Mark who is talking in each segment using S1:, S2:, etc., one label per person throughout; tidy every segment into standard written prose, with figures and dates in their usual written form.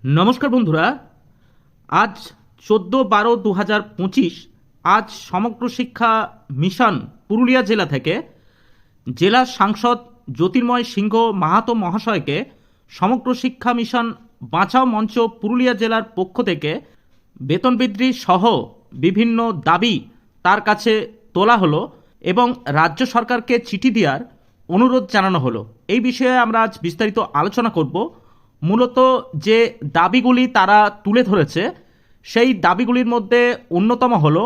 S1: নমস্কার বন্ধুরা, আজ 14-12-2025 আজ সমগ্র শিক্ষা মিশন পুরুলিয়া জেলা থেকে জেলা সাংসদ জ্যোতির্ময় সিংহ মাহাতো মহাশয়কে সমগ্র শিক্ষা মিশন বাঁচাও মঞ্চ পুরুলিয়া জেলার পক্ষ থেকে বেতন বৃদ্ধি সহ বিভিন্ন দাবি তার কাছে তোলা হলো এবং রাজ্য সরকারকে চিঠি দেওয়ার অনুরোধ জানানো হলো। এই বিষয়ে আমরা আজ বিস্তারিত আলোচনা করব। মূলত যে দাবিগুলি তারা তুলে ধরেছে সেই দাবিগুলির মধ্যে অন্যতম হল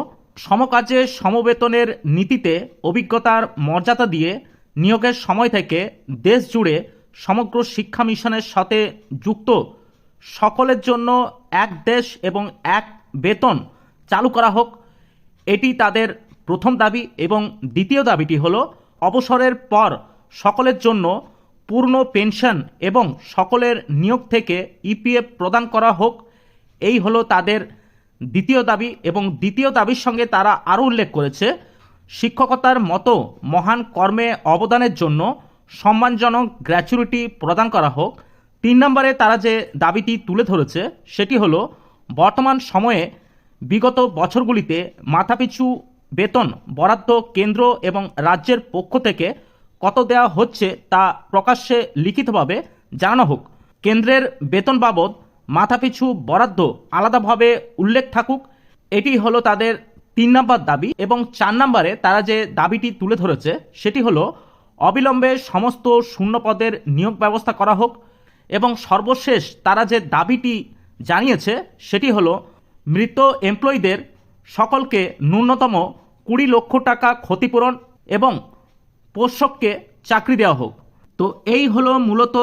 S1: সমকাজে সমবেতনের নীতিতে অভিজ্ঞতার মর্যাদা দিয়ে নিয়োগের সময় থেকে দেশ জুড়ে সমগ্র শিক্ষা মিশনের সাথে যুক্ত সকলের জন্য এক দেশ এবং এক বেতন চালু করা হোক, এটি তাদের প্রথম দাবি। এবং দ্বিতীয় দাবিটি হলো অবসরের পর সকলের জন্য পূর্ণ পেনশন এবং সকলের নিয়োগ থেকে ইপিএফ প্রদান করা হোক, এই হলো তাদের দ্বিতীয় দাবি। এবং দ্বিতীয় দাবির সঙ্গে তারা আরও উল্লেখ করেছে শিক্ষকতার মতো মহান কর্মে অবদানের জন্য সম্মানজনক গ্র্যাচুইটি প্রদান করা হোক। 3 নম্বরে তারা যে দাবিটি তুলে ধরেছে সেটি হলো বর্তমান সময়ে বিগত বছরগুলিতে মাথাপিছু বেতন বরাদ্দ কেন্দ্র এবং রাজ্যের পক্ষ থেকে কত দেওয়া হচ্ছে তা প্রকাশ্যে লিখিতভাবে জানানো হোক। কেন্দ্রের বেতন বাবদ মাথাপিছু বরাদ্দ আলাদাভাবে উল্লেখ থাকুক, এটি হলো তাদের 3 নম্বর দাবি। এবং 4 নম্বরে তারা যে দাবিটি তুলে ধরেছে সেটি হলো অবিলম্বে সমস্ত শূন্যপদের নিয়োগ ব্যবস্থা করা হোক। এবং সর্বশেষ তারা যে দাবিটি জানিয়েছে সেটি হলো মৃত এমপ্লয়ীদের সকলকে ন্যূনতম 20 লক্ষ টাকা ক্ষতিপূরণ এবং পোষ্যককে চাকরি দেওয়া হোক। তো এই হলো মূলত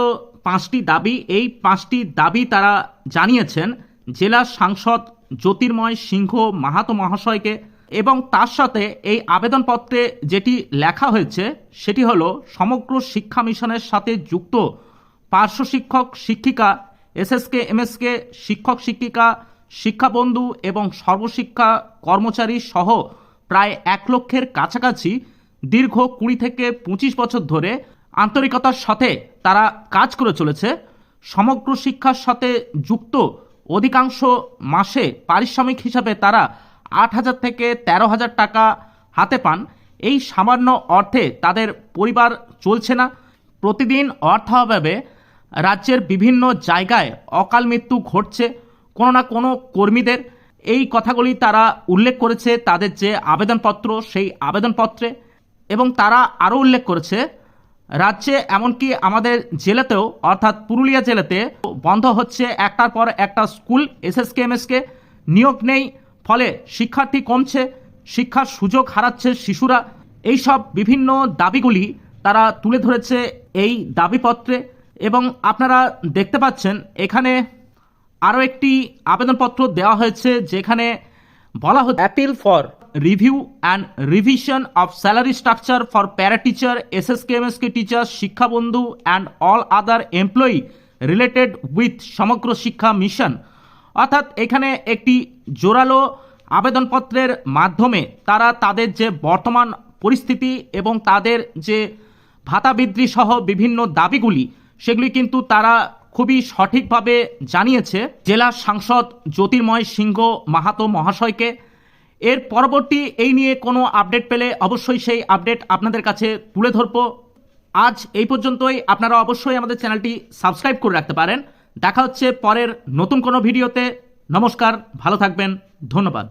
S1: 5টি দাবি। এই 5টি দাবি তারা জানিয়েছেন জেলা সাংসদ জ্যোতির্ময় সিংহ মাহাতো মহাশয়কে। এবং তার সাথে এই আবেদনপত্রে যেটি লেখা হয়েছে সেটি হলো সমগ্র শিক্ষা মিশনের সাথে যুক্ত পার্শ্ব শিক্ষক শিক্ষিকা এসএসকে এমএসকে শিক্ষক শিক্ষিকা শিক্ষাবন্ধু এবং সর্বশিক্ষা কর্মচারী সহ প্রায় 1 লক্ষের কাছাকাছি দীর্ঘ 20 থেকে 25 বছর ধরে আন্তরিকতার সাথে তারা কাজ করে চলেছে। সমগ্র শিক্ষার সাথে যুক্ত অধিকাংশ মাসে পারিশ্রমিক হিসাবে তারা 8,000 থেকে 13,000 টাকা হাতে পান। এই সামান্য অর্থে তাদের পরিবার চলছে না। প্রতিদিন অর্থাভাবে রাজ্যের বিভিন্ন জায়গায় অকাল মৃত্যু ঘটছে কোনো না কোনো কর্মীদের। এই কথাগুলি তারা উল্লেখ করেছে তাদের যে আবেদনপত্র সেই আবেদনপত্রে। এবং তারা আরও উল্লেখ করেছে রাজ্যে এমনকি আমাদের জেলাতেও অর্থাৎ পুরুলিয়া জেলাতে বন্ধ হচ্ছে একটার পর একটা স্কুল, এসএসকে এমএসকে নিয়োগ নেই, ফলে শিক্ষার্থী কমছে, শিক্ষার সুযোগ হারাচ্ছে শিশুরা। এই সব বিভিন্ন দাবিগুলি তারা তুলে ধরেছে এই দাবিপত্রে। এবং আপনারা দেখতে পাচ্ছেন এখানে আরও একটি আবেদনপত্র দেওয়া হয়েছে যেখানে বলা হচ্ছে appeal for review and revision of salary structure for para teacher SSK MSK teacher শিক্ষাবন্ধু and all other employee related with Samagra Shiksha mission. অর্থাৎ এখানে একটি জোরালো আবেদনপত্রের মাধ্যমে তারা তাদের যে বর্তমান পরিস্থিতি এবং তাদের যে ভাতা বৃদ্ধি সহ বিভিন্ন দাবিগুলি সেগুলি কিন্তু তারা খুবই সঠিকভাবে জানিয়েছে জেলা সাংসদ জ্যোতির্ময় সিংহ মাহাতো মহাশয়কে। এর পরবর্তী এই নিয়ে কোনো আপডেট পেলে অবশ্যই সেই আপডেট আপনাদের কাছে তুলে ধরব। আজ এই পর্যন্তই। আপনারা অবশ্যই আমাদের চ্যানেলটি সাবস্ক্রাইব করে রাখতে পারেন। দেখা হচ্ছে পরের নতুন কোনো ভিডিওতে। নমস্কার, ভালো থাকবেন, ধন্যবাদ।